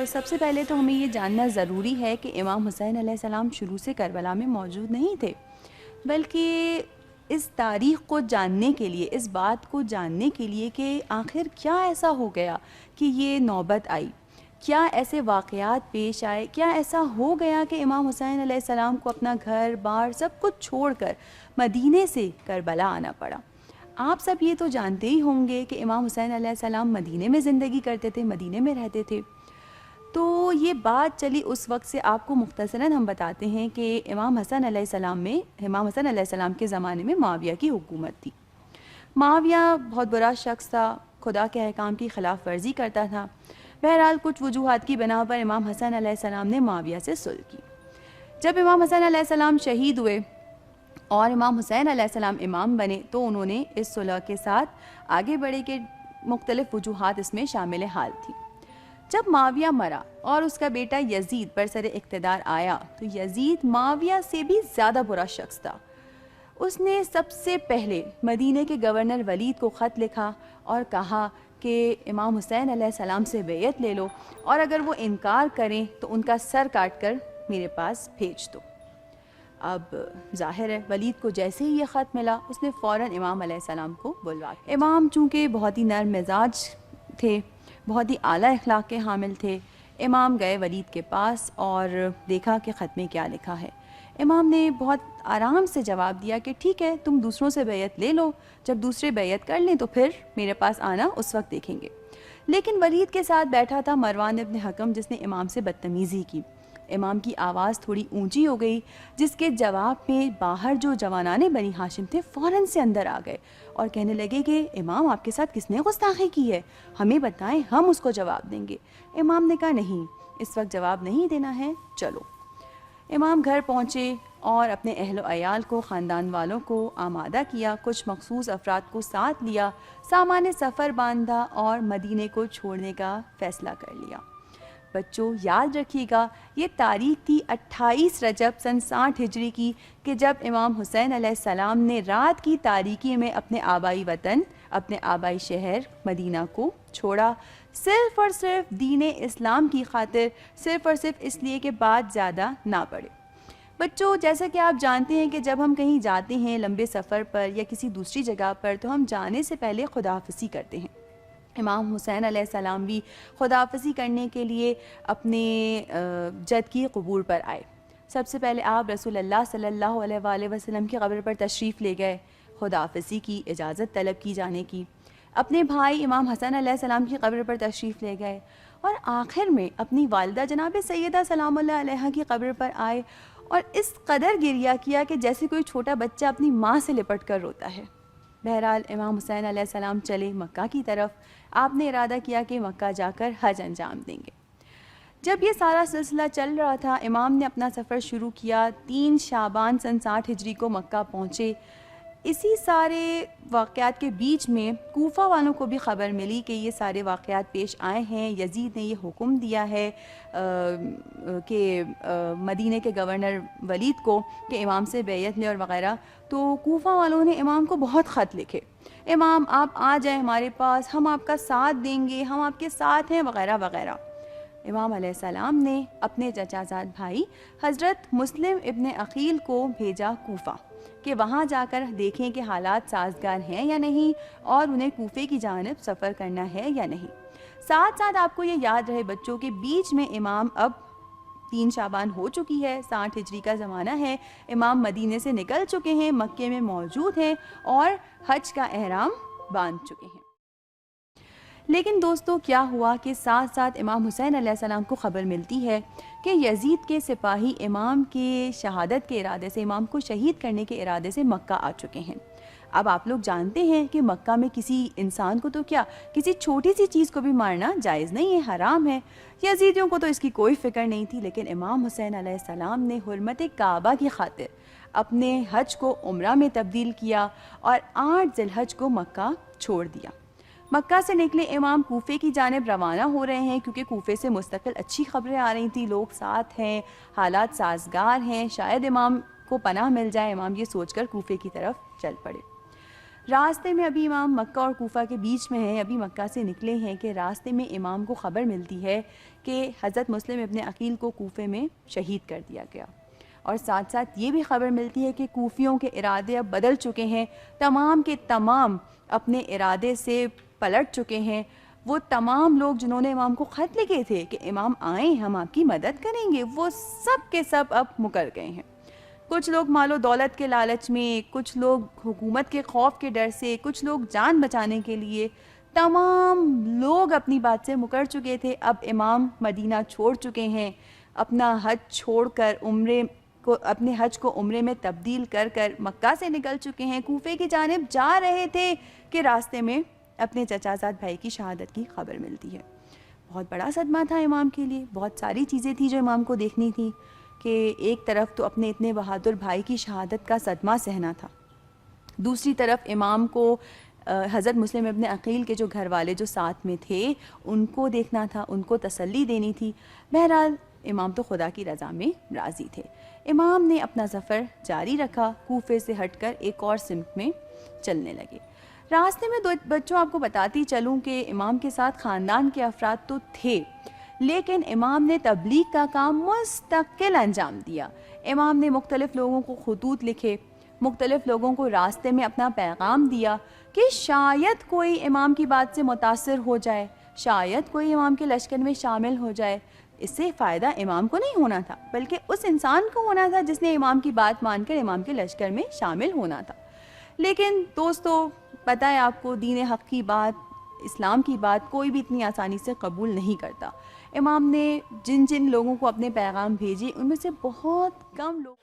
سب سے پہلے تو ہمیں یہ جاننا ضروری ہے کہ امام حسین علیہ السلام شروع سے کربلا میں موجود نہیں تھے، بلکہ اس تاریخ کو جاننے کے لیے، اس بات کو جاننے کے لیے کہ آخر کیا ایسا ہو گیا کہ یہ نوبت آئی، کیا ایسے واقعات پیش آئے، کیا ایسا ہو گیا کہ امام حسین علیہ السلام کو اپنا گھر بار سب کچھ چھوڑ کر مدینے سے کربلا آنا پڑا۔ آپ سب یہ تو جانتے ہی ہوں گے کہ امام حسین علیہ السلام مدینے میں زندگی کرتے تھے، مدینے میں رہتے تھے۔ تو یہ بات چلی اس وقت سے، آپ کو مختصراً ہم بتاتے ہیں کہ امام حسن علیہ السلام کے زمانے میں معاویہ کی حکومت تھی۔ معاویہ بہت برا شخص تھا، خدا کے احکام کی خلاف ورزی کرتا تھا۔ بہرحال کچھ وجوہات کی بنا پر امام حسن علیہ السلام نے معاویہ سے صلح کی۔ جب امام حسن علیہ السلام شہید ہوئے اور امام حسین علیہ السلام امام بنے تو انہوں نے اس صلح کے ساتھ آگے بڑھے کہ مختلف وجوہات اس میں شامل حال تھی۔ جب معاویہ مرا اور اس کا بیٹا یزید برسر اقتدار آیا تو یزید معاویہ سے بھی زیادہ برا شخص تھا۔ اس نے سب سے پہلے مدینے کے گورنر ولید کو خط لکھا اور کہا کہ امام حسین علیہ السلام سے بیعت لے لو، اور اگر وہ انکار کریں تو ان کا سر کاٹ کر میرے پاس بھیج دو۔ اب ظاہر ہے ولید کو جیسے ہی یہ خط ملا اس نے فوراً امام علیہ السلام کو بلوا دیا۔ امام چونکہ بہت ہی نرم مزاج تھے، بہت ہی اعلیٰ اخلاق کے حامل تھے، امام گئے ولید کے پاس اور دیکھا کہ خط میں کیا لکھا ہے۔ امام نے بہت آرام سے جواب دیا کہ ٹھیک ہے، تم دوسروں سے بیعت لے لو، جب دوسرے بیعت کر لیں تو پھر میرے پاس آنا، اس وقت دیکھیں گے۔ لیکن ولید کے ساتھ بیٹھا تھا مروان ابن حکم، جس نے امام سے بدتمیزی کی۔ امام کی آواز تھوڑی اونچی ہو گئی، جس کے جواب میں باہر جو جوانان بنی ہاشم تھے فوراً سے اندر آ گئے اور کہنے لگے کہ امام آپ کے ساتھ کس نے گستاخی کی ہے، ہمیں بتائیں، ہم اس کو جواب دیں گے۔ امام نے کہا نہیں، اس وقت جواب نہیں دینا ہے، چلو۔ امام گھر پہنچے اور اپنے اہل و عیال کو، خاندان والوں کو آمادہ کیا، کچھ مخصوص افراد کو ساتھ لیا، سامان سفر باندھا اور مدینے کو چھوڑنے کا فیصلہ کر لیا۔ بچوں یاد رکھیے گا، یہ تاریخ تھی 28 رجب سن 60 ہجری کی کہ جب امام حسین علیہ السلام نے رات کی تاریکی میں اپنے آبائی وطن، اپنے آبائی شہر مدینہ کو چھوڑا، صرف اور صرف دین اسلام کی خاطر، صرف اور صرف اس لیے کہ بات زیادہ نہ پڑے۔ بچوں جیسا کہ آپ جانتے ہیں کہ جب ہم کہیں جاتے ہیں لمبے سفر پر یا کسی دوسری جگہ پر تو ہم جانے سے پہلے خداحافظی کرتے ہیں۔ امام حسین علیہ السلام بھی خداحافظی کرنے کے لیے اپنے جد کی قبور پر آئے۔ سب سے پہلے آپ رسول اللہ صلی اللہ علیہ وآلہ وسلم کی قبر پر تشریف لے گئے، خداحافظی کی، اجازت طلب کی جانے کی۔ اپنے بھائی امام حسن علیہ السلام کی قبر پر تشریف لے گئے اور آخر میں اپنی والدہ جناب سیدہ سلام اللہ علیہ کی قبر پر آئے اور اس قدر گریہ کیا کہ جیسے کوئی چھوٹا بچہ اپنی ماں سے لپٹ کر روتا ہے۔ بہرحال امام حسین علیہ السلام چلے مکہ کی طرف۔ آپ نے ارادہ کیا کہ مکہ جا کر حج انجام دیں گے۔ جب یہ سارا سلسلہ چل رہا تھا امام نے اپنا سفر شروع کیا۔ 3 شعبان سن 60 ہجری کو مکہ پہنچے۔ اسی سارے واقعات کے بیچ میں کوفہ والوں کو بھی خبر ملی کہ یہ سارے واقعات پیش آئے ہیں، یزید نے یہ حکم دیا ہے کہ مدینے کے گورنر ولید کو کہ امام سے بیعت لے اور وغیرہ۔ تو کوفہ والوں نے امام کو بہت خط لکھے، امام آپ آ جائیں ہمارے پاس، ہم آپ کا ساتھ دیں گے، ہم آپ کے ساتھ ہیں وغیرہ وغیرہ۔ امام علیہ السلام نے اپنے چچا زاد بھائی حضرت مسلم ابن عقیل کو بھیجا کوفہ کہ وہاں جا کر دیکھیں کہ حالات سازگار ہیں یا نہیں اور انہیں کوفے کی جانب سفر کرنا ہے یا نہیں۔ ساتھ ساتھ آپ کو یہ یاد رہے بچوں کے بیچ میں امام اب 3 شعبان ہو چکی ہے، 60 ہجری کا زمانہ ہے، امام مدینے سے نکل چکے ہیں، مکے میں موجود ہیں اور حج کا احرام باندھ چکے ہیں۔ لیکن دوستو کیا ہوا کہ ساتھ ساتھ امام حسین علیہ السلام کو خبر ملتی ہے کہ یزید کے سپاہی امام کے شہادت کے ارادے سے، امام کو شہید کرنے کے ارادے سے مکہ آ چکے ہیں۔ اب آپ لوگ جانتے ہیں کہ مکہ میں کسی انسان کو تو کیا، کسی چھوٹی سی چیز کو بھی مارنا جائز نہیں ہے، حرام ہے۔ یزیدیوں کو تو اس کی کوئی فکر نہیں تھی، لیکن امام حسین علیہ السلام نے حرمت کعبہ کی خاطر اپنے حج کو عمرہ میں تبدیل کیا اور 8 ذی الحج کو مکہ چھوڑ دیا۔ مکہ سے نکلے امام کوفے کی جانب روانہ ہو رہے ہیں کیونکہ کوفے سے مستقل اچھی خبریں آ رہی تھیں، لوگ ساتھ ہیں، حالات سازگار ہیں، شاید امام کو پناہ مل جائے، امام یہ سوچ کر کوفے کی طرف چل پڑے۔ راستے میں ابھی امام مکہ اور کوفہ کے بیچ میں ہیں، ابھی مکہ سے نکلے ہیں کہ راستے میں امام کو خبر ملتی ہے کہ حضرت مسلم ابن عقیل کو کوفے میں شہید کر دیا گیا، اور ساتھ ساتھ یہ بھی خبر ملتی ہے کہ کوفیوں کے ارادے اب بدل چکے ہیں، تمام کے تمام اپنے ارادے سے پلٹ چکے ہیں۔ وہ تمام لوگ جنہوں نے امام کو خط لکھے تھے کہ امام آئیں ہم آپ کی مدد کریں گے، وہ سب کے سب اب مکر گئے ہیں۔ کچھ لوگ مال و دولت کے لالچ میں، کچھ لوگ حکومت کے خوف کے ڈر سے، کچھ لوگ جان بچانے کے لیے، تمام لوگ اپنی بات سے مکر چکے تھے۔ اب امام مدینہ چھوڑ چکے ہیں، اپنا حج چھوڑ کر اپنے حج کو عمرے میں تبدیل کر کر مکہ سے نکل چکے ہیں، کوفے کی جانب جا رہے تھے کہ راستے میں اپنے چچا زاد بھائی کی شہادت کی خبر ملتی ہے۔ بہت بڑا صدمہ تھا امام کے لیے، بہت ساری چیزیں تھیں جو امام کو دیکھنی تھی، کہ ایک طرف تو اپنے اتنے بہادر بھائی کی شہادت کا صدمہ سہنا تھا، دوسری طرف امام کو حضرت مسلم ابن عقیل کے جو گھر والے جو ساتھ میں تھے ان کو دیکھنا تھا، ان کو تسلی دینی تھی۔ بہرحال امام تو خدا کی رضا میں راضی تھے۔ امام نے اپنا سفر جاری رکھا، کوفے سے ہٹ کر ایک اور سمت میں چلنے لگے۔ راستے میں دو بچوں آپ کو بتاتی چلوں کہ امام کے ساتھ خاندان کے افراد تو تھے، لیکن امام نے تبلیغ کا کام مستقل انجام دیا۔ امام نے مختلف لوگوں کو خطوط لکھے، مختلف لوگوں کو راستے میں اپنا پیغام دیا کہ شاید کوئی امام کی بات سے متاثر ہو جائے، شاید کوئی امام کے لشکر میں شامل ہو جائے۔ اس سے فائدہ امام کو نہیں ہونا تھا بلکہ اس انسان کو ہونا تھا جس نے امام کی بات مان کر امام کے لشکر میں شامل ہونا تھا۔ لیکن دوستو پتہ ہے آپ کو، دین حق کی بات، اسلام کی بات کوئی بھی اتنی آسانی سے قبول نہیں کرتا۔ امام نے جن لوگوں کو اپنے پیغام بھیجے ان میں سے بہت کم لوگ